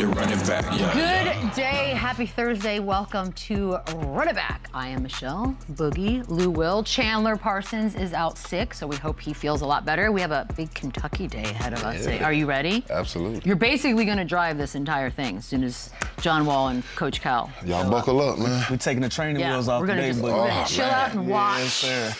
You're running back, yeah. Good day, happy Thursday. Welcome to Run It Back. I am Michelle, Boogie, Lou Will. Chandler Parsons is out sick, so we hope he feels a lot better. We have a big Kentucky day ahead of us today. Are you ready? Absolutely. You're basically going to drive this entire thing as soon as John Wall and Coach Cal. Y'all buckle up, man. We're taking the training wheels off today, we're but gonna chill out and watch. Yes, sir.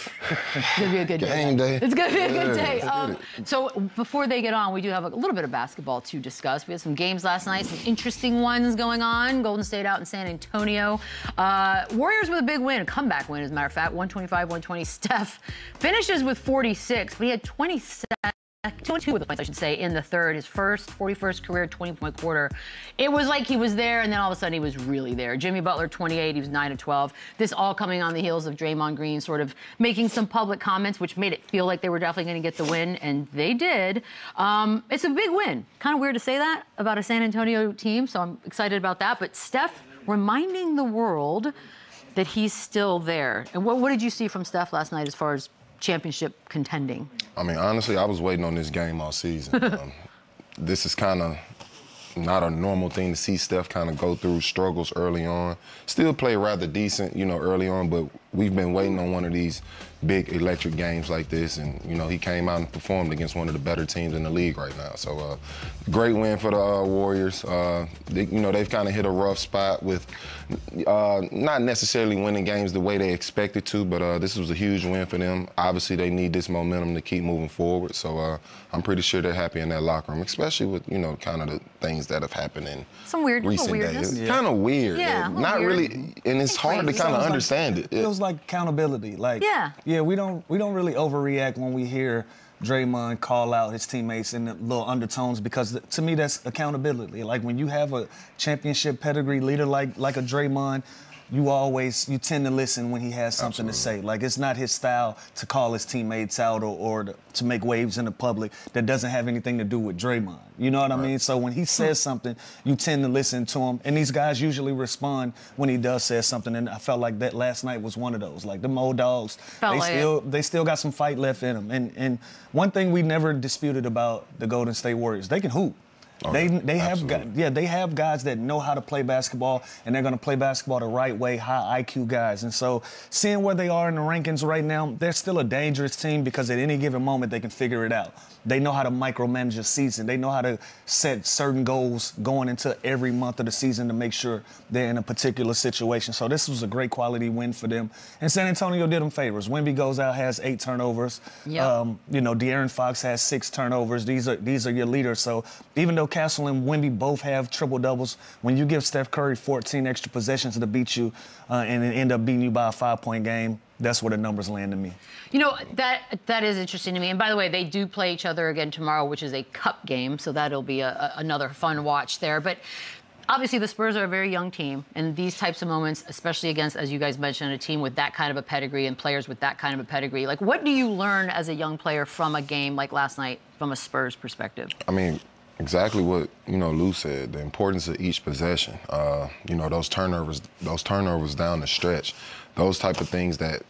It's gonna be a good day. Game day. It's gonna be a good day. So before they get on, we do have a little bit of basketball to discuss. We had some games last night, some interesting ones going on. Golden State out in San Antonio. Warriors with a big win, a comeback win, as a matter of fact, 125-120. Steph finishes with 46, but he had 22 with the points, I should say, in the third. His 41st career 20-point quarter. It was like he was there, and then all of a sudden he was really there. Jimmy Butler, 28. He was 9 of 12. This all coming on the heels of Draymond Green sort of making some public comments, which made it feel like they were definitely going to get the win, and they did. It's a big win. Kind of weird to say that about a San Antonio team, so I'm excited about that. But Steph reminding the world that he's still there. And what did you see from Steph last night as far as championship contending? I mean, honestly, I was waiting on this game all season. This is kind of not a normal thing to see Steph kind of go through struggles early on. Still play rather decent, early on, but we've been waiting on one of these big electric games like this, and, he came out and performed against one of the better teams in the league right now. So, great win for the Warriors. They've kind of hit a rough spot with not necessarily winning games the way they expected to, but this was a huge win for them. Obviously, they need this momentum to keep moving forward, so I'm pretty sure they're happy in that locker room, especially with, kind of the things that have happened in recent days. It's kind of weird. Yeah, not weird. Really, and it's hard to kind of understand it. It feels like accountability. Yeah, we don't really overreact when we hear Draymond call out his teammates in the little undertones, because to me that's accountability. Like when you have a championship pedigree leader like a Draymond, you tend to listen when he has something to say. Like, it's not his style to call his teammates out or to make waves in the public that doesn't have anything to do with Draymond. You know what I mean? So when he says something, you tend to listen to him. And these guys usually respond when he does say something. And I felt like that last night was one of those. Like, the old dogs, they still got some fight left in them. And one thing we never disputed about the Golden State Warriors, they can hoop. They have guys that know how to play basketball, and they're going to play basketball the right way, high IQ guys. And so seeing where they are in the rankings right now, they're still a dangerous team, because at any given moment they can figure it out. They know how to micromanage a season. They know how to set certain goals going into every month of the season to make sure they're in a particular situation. So this was a great quality win for them. And San Antonio did them favors. Wemby goes out, has 8 turnovers. Yep. De'Aaron Fox has 6 turnovers. These are your leaders. So even though Castle and Wemby both have triple-doubles, when you give Steph Curry 14 extra possessions to beat you and it end up beating you by a 5-point game, that's where the numbers land to me. That is interesting to me. And by the way, they do play each other again tomorrow, which is a cup game, so that'll be another fun watch there. But obviously the Spurs are a very young team, and these types of moments, especially against, as you guys mentioned, a team with that kind of a pedigree and players with that kind of a pedigree, like, what do you learn as a young player from a game like last night from a Spurs perspective? I mean, exactly what Lou said. The importance of each possession. Those turnovers down the stretch. Those type of things that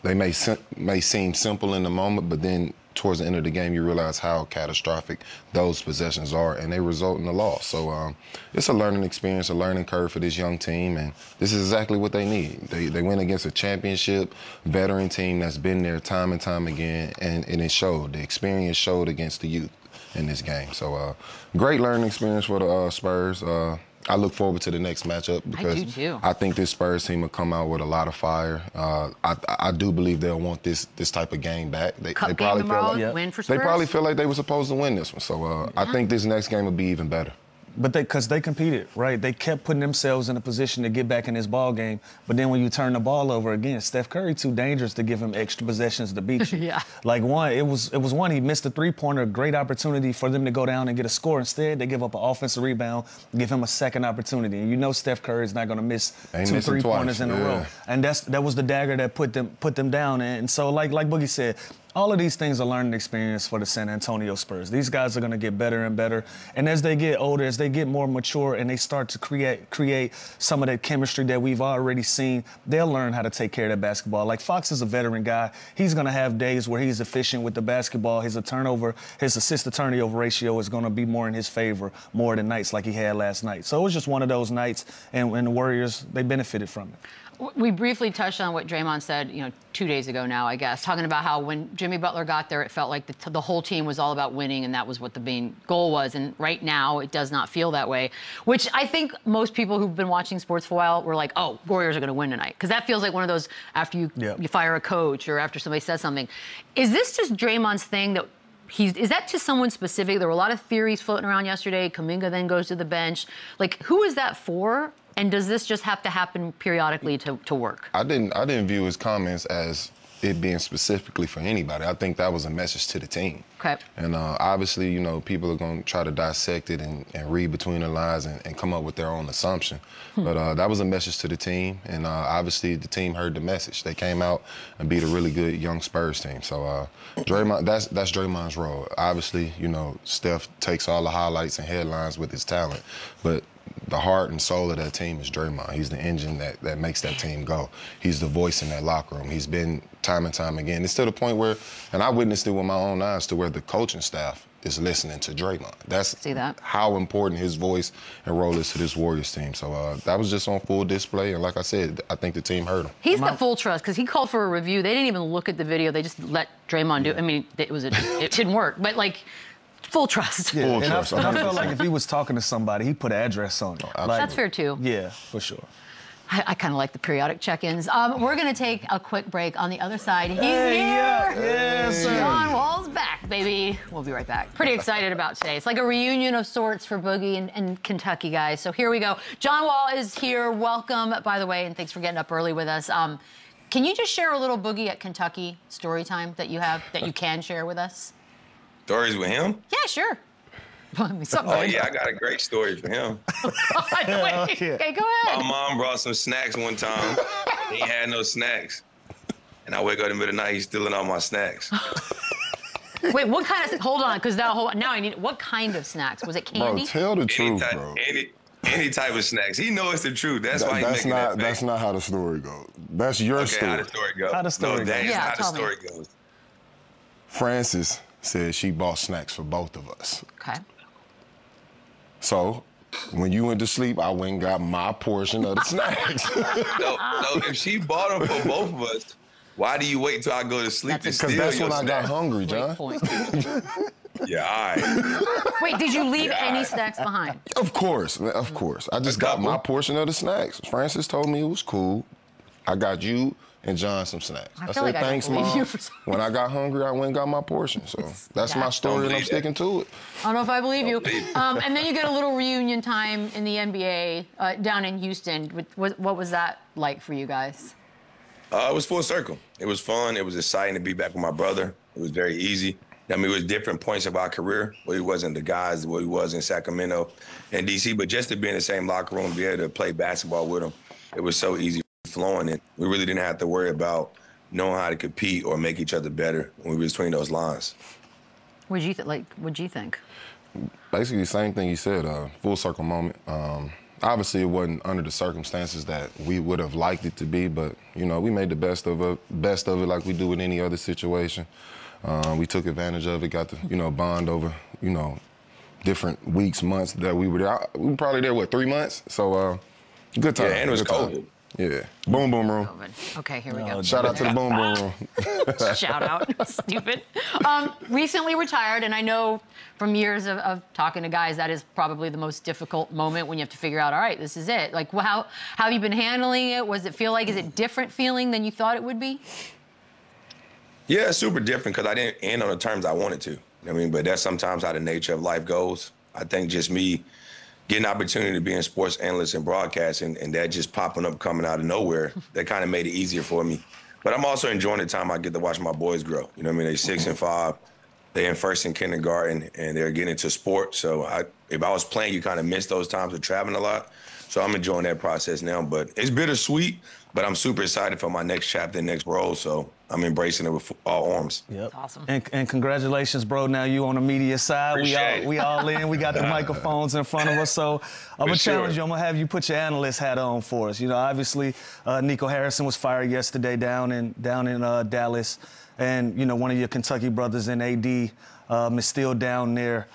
they may seem simple in the moment, but then towards the end of the game you realize how catastrophic those possessions are, and they result in a loss. So it's a learning experience, a learning curve for this young team, and this is exactly what they need. They went against a championship veteran team that's been there time and time again, and it showed. The experience showed against the youth in this game. So great learning experience for the Spurs. I look forward to the next matchup, because I think this Spurs team will come out with a lot of fire. I do believe they'll want this type of game back. They probably feel like they were supposed to win this one. So I think this next game will be even better. But because they competed, right? They kept putting themselves in a position to get back in this ball game. But then when you turn the ball over again, Steph Curry too dangerous to give him extra possessions to beat you. Like it was one, he missed a 3-pointer, great opportunity for them to go down and get a score. Instead, they give up an offensive rebound, give him a second opportunity. And Steph Curry is not going to miss 2 3-pointers in a row. And that was the dagger that put them down. And so like Boogie said, all of these things are learning experience for the San Antonio Spurs. These guys are going to get better and better. And as they get older, as they get more mature and they start to create some of that chemistry that we've already seen, they'll learn how to take care of that basketball. Like Fox is a veteran guy. He's going to have days where he's efficient with the basketball. His assist-to-turnover ratio is going to be more in his favor more than nights like he had last night. So it was just one of those nights, and the Warriors, they benefited from it. We briefly touched on what Draymond said, 2 days ago now, I guess, talking about how when Jimmy Butler got there, it felt like the whole team was all about winning, and that was what the main goal was. And right now, it does not feel that way, which I think most people who've been watching sports for a while were like, oh, Warriors are going to win tonight. Because that feels like one of those after you fire a coach or after somebody says something. Is this just Draymond's thing that is that to someone specific? There were a lot of theories floating around yesterday. Kuminga then goes to the bench. Like, who is that for? And does this just have to happen periodically to work? I didn't view his comments as it being specifically for anybody. I think that was a message to the team. Okay. And obviously, people are going to try to dissect it and read between the lines and come up with their own assumption. But that was a message to the team, and obviously the team heard the message. They came out and beat a really good young Spurs team. So Draymond, that's Draymond's role. Obviously, Steph takes all the highlights and headlines with his talent, but the heart and soul of that team is Draymond. He's the engine that makes that team go. He's the voice in that locker room. He's been time and time again. It's to the point where, and I witnessed it with my own eyes, to where the coaching staff is listening to Draymond. That's how important his voice and role is to this Warriors team. So that was just on full display. And like I said, I think the team heard him. He's got full trust because he called for a review. They didn't even look at the video. They just let Draymond do it. I mean, it didn't work. But, full trust. Yeah, full trust. I felt like if he was talking to somebody, he'd put an address on it. That's fair, too. Yeah, for sure. I kind of like the periodic check-ins. We're going to take a quick break. On the other side, he's here. Yes, sir. John Wall's back, baby. We'll be right back. Pretty excited about today. It's like a reunion of sorts for Boogie and Kentucky, guys. So here we go. John Wall is here. Welcome, by the way, and thanks for getting up early with us. Can you just share a little Boogie at Kentucky story time that you have, that you can share with us? Stories with him? Yeah, sure. Yeah, I got a great story for him. Okay, go ahead. My mom brought some snacks one time. He had no snacks. And I wake up in the middle of the night, he's stealing all my snacks. Wait, what kind of, hold on, because now I need, what kind of snacks? Was it candy? Bro, tell the truth, bro. Any type of snacks. He knows it's the truth. That's why he's making that face. That's not how the story goes. That's your story. How the story goes. How the story goes. That is how the story goes. Francis said she bought snacks for both of us. Okay. So, when you went to sleep, I went and got my portion of the snacks. So if she bought them for both of us, why do you wait till I go to sleep to steal your snacks? Because that's when I got hungry, John. Yeah, all right. Wait, did you leave any snacks behind? Of course. I just got my portion of the snacks. Francis told me it was cool. I got you and John some snacks. I said, thanks, Mom. When I got hungry, I went and got my portion. So that's my story, and I'm sticking to it. I don't know if I believe you. And then you get a little reunion time in the NBA down in Houston. What was that like for you guys? It was full circle. It was fun. It was exciting to be back with my brother. It was very easy. I mean, it was different points of our career where he wasn't the guys, where he was in Sacramento and D.C., but just to be in the same locker room, be able to play basketball with him, it was so easy flowing. And we really didn't have to worry about knowing how to compete or make each other better when we were between those lines. What'd you think? Basically the same thing you said, full circle moment. Obviously, it wasn't under the circumstances that we would have liked it to be, but, we made the best of it like we do with any other situation. We took advantage of it, got to, bond over, different weeks, months that we were there. We were probably there, 3 months? So, good time. Yeah, and it was COVID. Yeah. Boom, boom room. Okay, here we go. Shout out to the boom, boom room. Shout out. Stupid. Recently retired, and I know from years of talking to guys, that is probably the most difficult moment when you have to figure out, all right, this is it. Like, how have you been handling it? Is it different feeling than you thought it would be? Yeah, it's super different because I didn't end on the terms I wanted to. But that's sometimes how the nature of life goes. I think just me getting an opportunity to be in sports analyst and broadcasting and that just popping up, coming out of nowhere, that kind of made it easier for me. But I'm also enjoying the time I get to watch my boys grow. They're 6 and 5. they're in first and kindergarten, and they're getting into sport. So if I was playing, you kind of miss those times of traveling a lot. So I'm enjoying that process now. But it's bittersweet, but I'm super excited for my next chapter, next role. So I'm embracing it with all arms. Yep. Awesome. And congratulations, bro. Now you on the media side. We all in. We got the microphones in front of us. So I'm going to challenge you. I'm going to have you put your analyst hat on for us. You know, obviously, Nico Harrison was fired yesterday down in Dallas. And, you know, one of your Kentucky brothers in AD is still down there.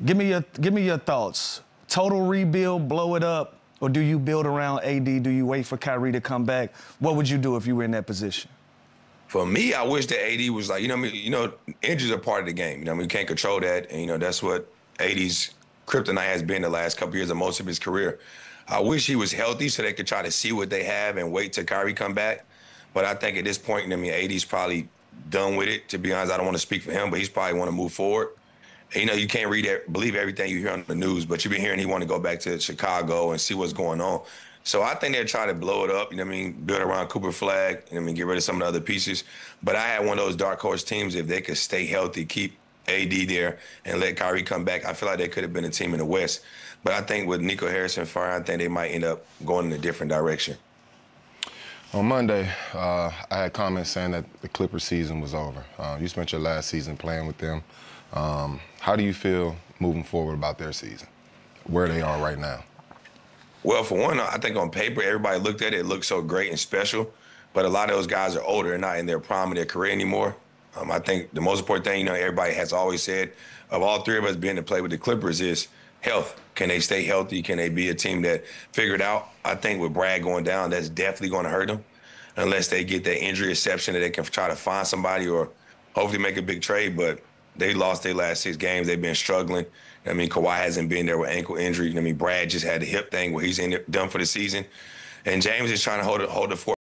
Give me your thoughts. Total rebuild, blow it up, or do you build around AD? Do you wait for Kyrie to come back? What would you do if you were in that position? For me, I wish that AD was like, injuries are part of the game. We can't control that. And, that's what AD's kryptonite has been the last couple of years of most of his career. I wish he was healthy so they could try to see what they have and wait till Kyrie come back. But I think at this point, AD's probably done with it. To be honest, I don't want to speak for him, but he's probably want to move forward. And, you can't believe everything you hear on the news, but you've been hearing he want to go back to Chicago and see what's going on. So I think they're trying to blow it up, build around Cooper Flag, get rid of some of the other pieces. But I had one of those dark horse teams, if they could stay healthy, keep AD there, and let Kyrie come back, I feel like they could have been a team in the West. But I think with Nico Harrison firing, I think they might end up going in a different direction. On Monday, I had comments saying that the Clippers season was over. You spent your last season playing with them. How do you feel moving forward about their season, where they are right now? Well, for one, I think on paper, everybody looked at it, it looked so great and special. But a lot of those guys are older and not in their prime of their career anymore. I think the most important thing, everybody has always said, of all three of us being to play with the Clippers, is health. Can they stay healthy? Can they be a team that figured out? I think with Brad going down, that's definitely going to hurt them unless they get that injury exception that they can try to find somebody or hopefully make a big trade. But they lost their last 6 games. They've been struggling. Kawhi hasn't been there with ankle injury. Brad just had the hip thing where he's done for the season. And James is trying to hold the fort